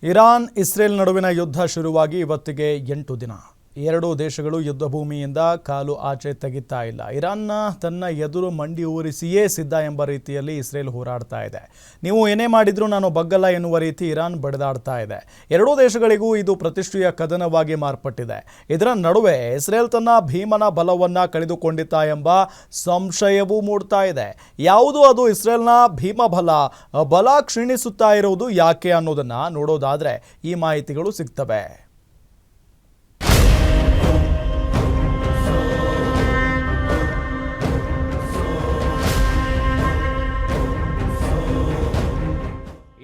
Iran Israel ನಡುವಿನ ಯುದ್ಧ ಶುರುವಾಗಿ ಇವತ್ತಿಗೆ 8 ದಿನ. ಎರಡೂ ದೇಶಗಳು ಯುದ್ಧ ಭೂಮಿಯಿಂದ ಕಾಲು ಆಚೆ ತೆಗಿತಾ ಇಲ್ಲ. ಇರಾನ್ನ ತನ್ನ ಎದುರು ಮಂಡಿ ಊರಿಸಿಯೇ ಸಿದ್ಧ ಎಂಬ ರೀತಿಯಲ್ಲಿ ಇಸ್ರೇಲ್ ಹೋರಾಡ್ತಾ ಇದೆ. ನೀವು ಏನೇ ಮಾಡಿದ್ರೂ ನಾನು ಬಗ್ಗಲ್ಲ ಎನ್ನುವ ರೀತಿ ಇರಾನ್ ಬಡಿದಾಡ್ತಾ ಇದೆ. ಎರಡೂ ದೇಶಗಳಿಗೂ ಇದು ಪ್ರತಿಷ್ಠೆಯ ಕದನವಾಗಿ ಮಾರ್ಪಟ್ಟಿದೆ. ಇದರ ನಡುವೆ ಇಸ್ರೇಲ್ ತನ್ನ ಭೀಮನ ಬಲವನ್ನು ಕಳೆದುಕೊಂಡಿತಾ ಎಂಬ ಸಂಶಯವೂ ಮೂಡ್ತಾ ಇದೆ. ಯಾವುದು ಅದು ಇಸ್ರೇಲ್ನ ಭೀಮ ಬಲ ಕ್ಷೀಣಿಸುತ್ತಾ ಇರುವುದು ಯಾಕೆ ಅನ್ನೋದನ್ನು ನೋಡೋದಾದರೆ ಈ ಮಾಹಿತಿಗಳು ಸಿಗ್ತವೆ.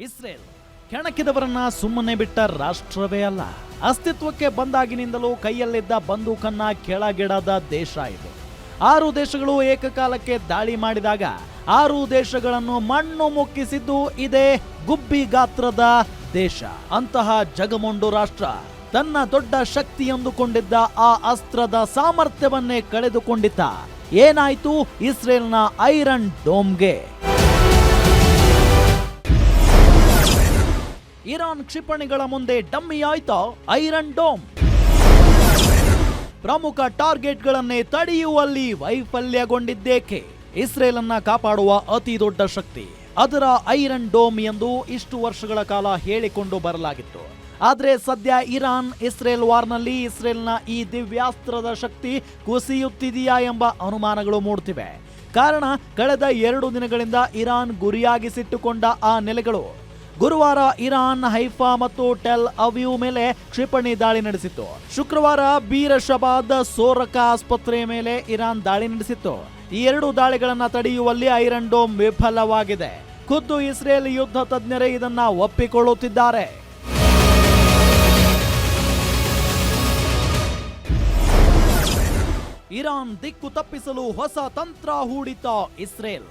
ಇಸ್ರೇಲ್ ಕೆಣಕಿದವರನ್ನ ಸುಮ್ಮನೆ ಬಿಟ್ಟ ರಾಷ್ಟ್ರವೇ ಅಲ್ಲ. ಅಸ್ತಿತ್ವಕ್ಕೆ ಬಂದಾಗಿನಿಂದಲೂ ಕೈಯಲ್ಲಿದ್ದ ಬಂದೂಕನ್ನ ಕೆಳಗಿಡದ ದೇಶ ಇದು. 6 ದೇಶಗಳು ಏಕಕಾಲಕ್ಕೆ ದಾಳಿ ಮಾಡಿದಾಗ 6 ದೇಶಗಳನ್ನು ಮಣ್ಣು ಮುಕ್ಕಿಸಿದ್ದು ಇದೇ ಗುಬ್ಬಿ ಗಾತ್ರದ ದೇಶ. ಅಂತಹ ಜಗಮೊಂಡು ರಾಷ್ಟ್ರ ತನ್ನ ದೊಡ್ಡ ಶಕ್ತಿ ಎಂದುಕೊಂಡಿದ್ದ ಆ ಅಸ್ತ್ರದ ಸಾಮರ್ಥ್ಯವನ್ನೇ ಕಳೆದುಕೊಂಡಿದ್ದ. ಏನಾಯ್ತು ಇಸ್ರೇಲ್ನ ಐರನ್ ಡೋಮ್ಗೆ? ಇರಾನ್ ಕ್ಷಿಪಣಿಗಳ ಮುಂದೆ ಡಮ್ಮಿ ಆಯ್ತಾ ಐರನ್ ಡೋಮ್? ಪ್ರಮುಖ ಟಾರ್ಗೆಟ್ಗಳನ್ನೇ ತಡೆಯುವಲ್ಲಿ ವೈಫಲ್ಯಗೊಂಡಿದ್ದೇಕೆ? ಇಸ್ರೇಲ್ ಅನ್ನ ಕಾಪಾಡುವ ಅತಿ ದೊಡ್ಡ ಶಕ್ತಿ ಅದರ ಐರನ್ ಡೋಮ್ ಎಂದು ಇಷ್ಟು ವರ್ಷಗಳ ಕಾಲ ಹೇಳಿಕೊಂಡು ಬರಲಾಗಿತ್ತು. ಆದ್ರೆ ಸದ್ಯ ಇರಾನ್ ಇಸ್ರೇಲ್ ವಾರ್ನಲ್ಲಿ ಇಸ್ರೇಲ್ನ ಈ ದಿವ್ಯಾಸ್ತ್ರದ ಶಕ್ತಿ ಕುಸಿಯುತ್ತಿದೆಯಾ ಎಂಬ ಅನುಮಾನಗಳು ಮೂಡುತ್ತಿವೆ. ಕಾರಣ ಕಳೆದ 2 ದಿನಗಳಿಂದ ಇರಾನ್ ಗುರಿಯಾಗಿಸಿಟ್ಟುಕೊಂಡ ಆ ನೆಲೆಗಳು. ಗುರುವಾರ ಇರಾನ್ ಹೈಫಾ ಮತ್ತು ಟೆಲ್ ಅವೀವ್ ಮೇಲೆ ಕ್ಷಿಪಣಿ ದಾಳಿ ನಡೆಸಿತ್ತು. ಶುಕ್ರವಾರ ಬೀರಶಬಾದ್ ಸೋರಕ ಆಸ್ಪತ್ರೆಯ ಮೇಲೆ ಇರಾನ್ ದಾಳಿ ನಡೆಸಿತ್ತು. ಈ 2 ದಾಳಿಗಳನ್ನು ತಡೆಯುವಲ್ಲಿ ಐರನ್ ಡೋಮ್ ವಿಫಲವಾಗಿದೆ. ಖುದ್ದು ಇಸ್ರೇಲ್ ಯುದ್ಧ ತಜ್ಞರೇ ಇದನ್ನ ಒಪ್ಪಿಕೊಳ್ಳುತ್ತಿದ್ದಾರೆ. ಇರಾನ್ ದಿಕ್ಕು ತಪ್ಪಿಸಲು ಹೊಸ ತಂತ್ರ ಹೂಡಿತ ಇಸ್ರೇಲ್.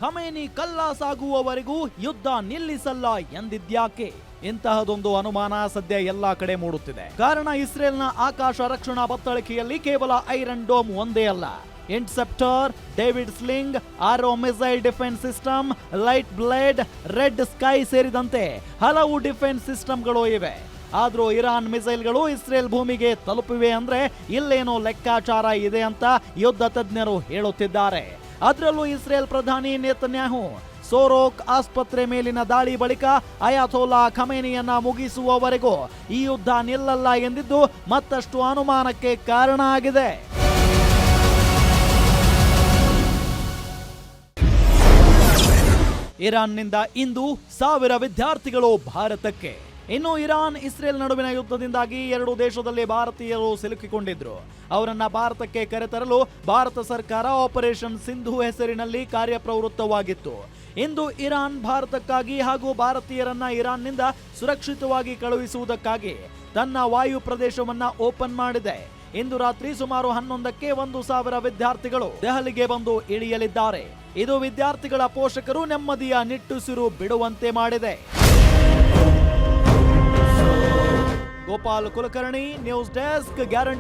ಖಮೇನಿ ಕಲ್ಲಾಸಾಗುವವರೆಗೂ ಯುದ್ಧ ನಿಲ್ಲಿಸಲ್ಲ ಎಂದಿದ್ಯಾಕೆ? ಇಂತಹದೊಂದು ಅನುಮಾನ ಸದ್ಯ ಎಲ್ಲಾ ಕಡೆ ಮೂಡುತ್ತಿದೆ. ಕಾರಣ ಇಸ್ರೇಲ್ನ ಆಕಾಶ ರಕ್ಷಣಾ ಬತ್ತಳಿಕೆಯಲ್ಲಿ ಕೇವಲ ಐರನ್ ಡೋಮ್ ಒಂದೇ ಅಲ್ಲ. Interceptor, David Sling, Arrow missile defence system, Light Blade, Red Sky ಸೇರಿದಂತೆ ಹಲವು ಡಿಫೆನ್ಸ್ ಸಿಸ್ಟಮ್ಗಳು ಇವೆ. ಆದ್ರೂ ಇರಾನ್ ಮಿಸೈಲ್ಗಳು ಇಸ್ರೇಲ್ ಭೂಮಿಗೆ ತಲುಪಿವೆ ಅಂದ್ರೆ ಇಲ್ಲೇನೋ ಲೆಕ್ಕಾಚಾರ ಇದೆ ಅಂತ ಯುದ್ಧ ತಜ್ಞರು ಹೇಳುತ್ತಿದ್ದಾರೆ. ಅದರಲ್ಲೂ ಇಸ್ರೇಲ್ ಪ್ರಧಾನಿ ನೆತನ್ಯಾಹು ಸೋರೋಕ್ ಆಸ್ಪತ್ರೆ ಮೇಲಿನ ದಾಳಿ ಬಳಿಕ ಅಯಾತೋಲಾ ಖಮೇನಿಯನ್ನ ಮುಗಿಸುವವರೆಗೂ ಈ ಯುದ್ಧ ನಿಲ್ಲಲ್ಲ ಎಂದಿದ್ದು ಮತ್ತಷ್ಟು ಅನುಮಾನಕ್ಕೆ ಕಾರಣ ಆಗಿದೆ. ಇರಾನ್ನಿಂದ ಇಂದು 1000 ವಿದ್ಯಾರ್ಥಿಗಳು ಭಾರತಕ್ಕೆ. ಇನ್ನು ಇರಾನ್ ಇಸ್ರೇಲ್ ನಡುವಿನ ಯುದ್ಧದಿಂದಾಗಿ 2 ದೇಶದಲ್ಲಿ ಭಾರತೀಯರು ಸಿಲುಕಿಕೊಂಡಿದ್ರು. ಅವರನ್ನ ಭಾರತಕ್ಕೆ ಕರೆತರಲು ಭಾರತ ಸರ್ಕಾರ ಆಪರೇಷನ್ ಸಿಂಧು ಹೆಸರಿನಲ್ಲಿ ಕಾರ್ಯಪ್ರವೃತ್ತವಾಗಿತ್ತು. ಇಂದು ಇರಾನ್ ಭಾರತಕ್ಕಾಗಿ ಹಾಗೂ ಭಾರತೀಯರನ್ನ ಇರಾನ್ನಿಂದ ಸುರಕ್ಷಿತವಾಗಿ ಕಳುಹಿಸುವುದಕ್ಕಾಗಿ ತನ್ನ ವಾಯು ಪ್ರದೇಶವನ್ನ ಓಪನ್ ಮಾಡಿದೆ. ಇಂದು ರಾತ್ರಿ ಸುಮಾರು 11ಕ್ಕೆ 1000 ವಿದ್ಯಾರ್ಥಿಗಳು ದೆಹಲಿಗೆ ಬಂದು ಇಳಿಯಲಿದ್ದಾರೆ. ಇದು ವಿದ್ಯಾರ್ಥಿಗಳ ಪೋಷಕರು ನೆಮ್ಮದಿಯ ನಿಟ್ಟುಸಿರು ಬಿಡುವಂತೆ ಮಾಡಿದೆ. Gopal Kulkarni, news desk, guarantee.